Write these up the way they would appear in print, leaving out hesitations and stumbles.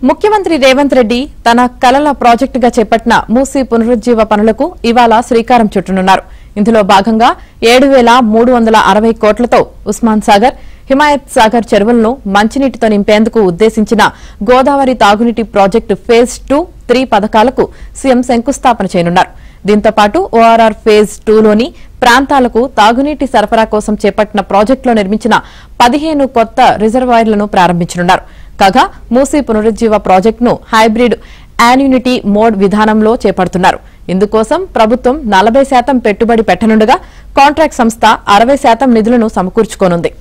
ముఖ్యమంత్రి రేవంత్ రెడ్డి తన కలల ప్రాజెక్టుగా చేపట్టిన మూసీ పునరుజ్జీవ పనులకు ఇవాళ శ్రీకారం చుట్టనున్నారు. ఇందులో భాగంగా 7,360 కోట్లతో ఉస్మాన్ సాగర్, హిమాయత్ సాగర్ చెరువులను మంచినీటితో నింపేందుకు ఉద్దేశించిన గోదావరి తాగునీటి ప్రాజెక్టు ఫేజ్ 2, 3 పథకాలకు సీఎం శంకుస్థాపన చేయనున్నారు. దీంతో పాటు ఓఆర్ఆర్ ఫేజ్ 2లోని ప్రాంతాలకు తాగునీటి సరఫరా కోసం చేపట్టిన ప్రాజెక్టులో నిర్మించిన 15 కొత్త రిజర్వాయర్లను ప్రారంభించనున్నారు. కాగా మూసీ పునరుజ్జీవ ప్రాజెక్టును హైబ్రిడ్ యాన్యునిటీ మోడ్ విధానంలో చేపడుతున్నారు. ఇందుకోసం ప్రభుత్వం 40% పెట్టుబడి పెట్టనుండగా కాంట్రాక్ట్ సంస్థ 60% నిధులను సమకూర్చుకోనుంది.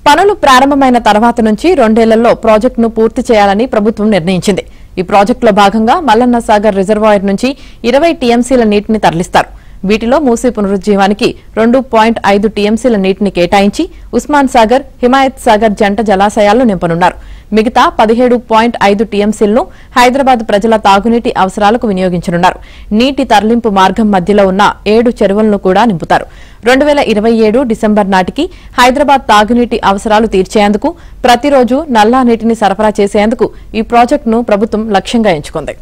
పనులు ప్రారంభమైన తర్వాత నుంచి 2 ఏళ్లలో ప్రాజెక్టును పూర్తి చేయాలని ప్రభుత్వం నిర్ణయించింది. ఈ ప్రాజెక్టులో భాగంగా మల్లన్న సాగర్ రిజర్వాయర్ నుంచి 20 టీఎంసీల నీటిని తరలిస్తారు. వీటిలో మూసీ పునరుజ్జీవానికి 2.5 టీఎంసీల నీటిని కేటాయించి ఉస్మాన్ సాగర్, హిమాయత్ సాగర్ జంట జలాశయాలను నింపనున్నారు. మిగతా 17.5 టీఎంసీలను హైదరాబాద్ ప్రజల తాగునీటి అవసరాలకు వినియోగించనున్నారు. నీటి తరలింపు మార్గం మధ్యలో ఉన్న 7 చెరువులను కూడా నింపుతారు. 2027 డిసెంబర్ నాటికి హైదరాబాద్ తాగునీటి అవసరాలు తీర్చేందుకు ప్రతిరోజు నల్లా నీటిని సరఫరా చేసేందుకు ఈ ప్రాజెక్టును ప్రభుత్వం లక్ష్యంగా ఎంచుకుంది.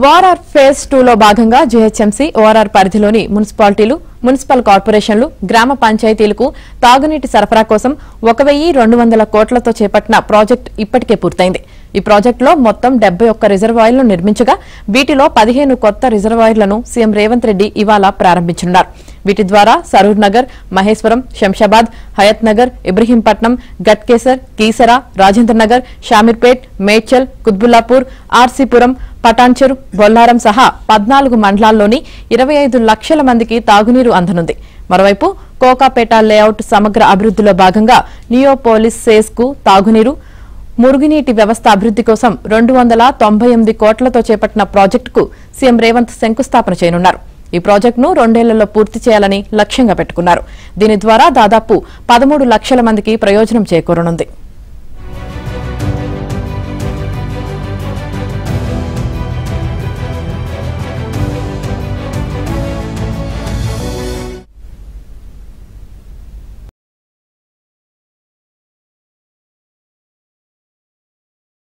ఓఆర్ఆర్ ఫేజ్ 2లో భాగంగా జీహెచ్ఎంసీ, ఓఆర్ఆర్ పరిధిలోని మున్సిపాలిటీలు, మున్సిపల్ కార్పొరేషన్లు, గ్రామ పంచాయతీలకు తాగునీటి సరఫరా కోసం 1,200 కోట్లతో చేపట్టిన ప్రాజెక్టు ఇప్పటికే పూర్తయింది. ఈ ప్రాజెక్టులో మొత్తం 71 రిజర్వాయర్లను నిర్మించగా వీటిలో 15 కొత్త రిజర్వాయర్లను సీఎం రేవంత్ రెడ్డి ఇవాళ ప్రారంభించనున్నారు. వీటి ద్వారా సరూర్ నగర్, మహేశ్వరం, శంషాబాద్, హయత్ నగర్, ఇబ్రహీంపట్నం, గట్కేసర్, కీసర, రాజేంద్ర నగర్, షామీర్పేట్, మేడ్చల్, కుత్బుల్లాపూర్, ఆర్సీపురం, పటాన్చెరు, బొల్లారం సహా 14 మండలాల్లోని 25 లక్షల మందికి తాగునీరు అందనుంది. మరోవైపు కోకాపేట లేఅవుట్ సమగ్ర అభివృద్దిలో భాగంగా నియోపోలిస్ సేస్ కు తాగునీరు, మురుగునీటి వ్యవస్థ అభివృద్ది కోసం 298 కోట్లతో చేపట్టిన ప్రాజెక్టుకు సీఎం రేవంత్ శంకుస్థాపన చేయనున్నారు. ఈ ప్రాజెక్టును 2 ఏళ్లలో పూర్తి చేయాలని లక్ష్యంగా పెట్టుకున్నారు. దీని ద్వారా దాదాపు 13 లక్షల మందికి ప్రయోజనం చేకూరనుంది.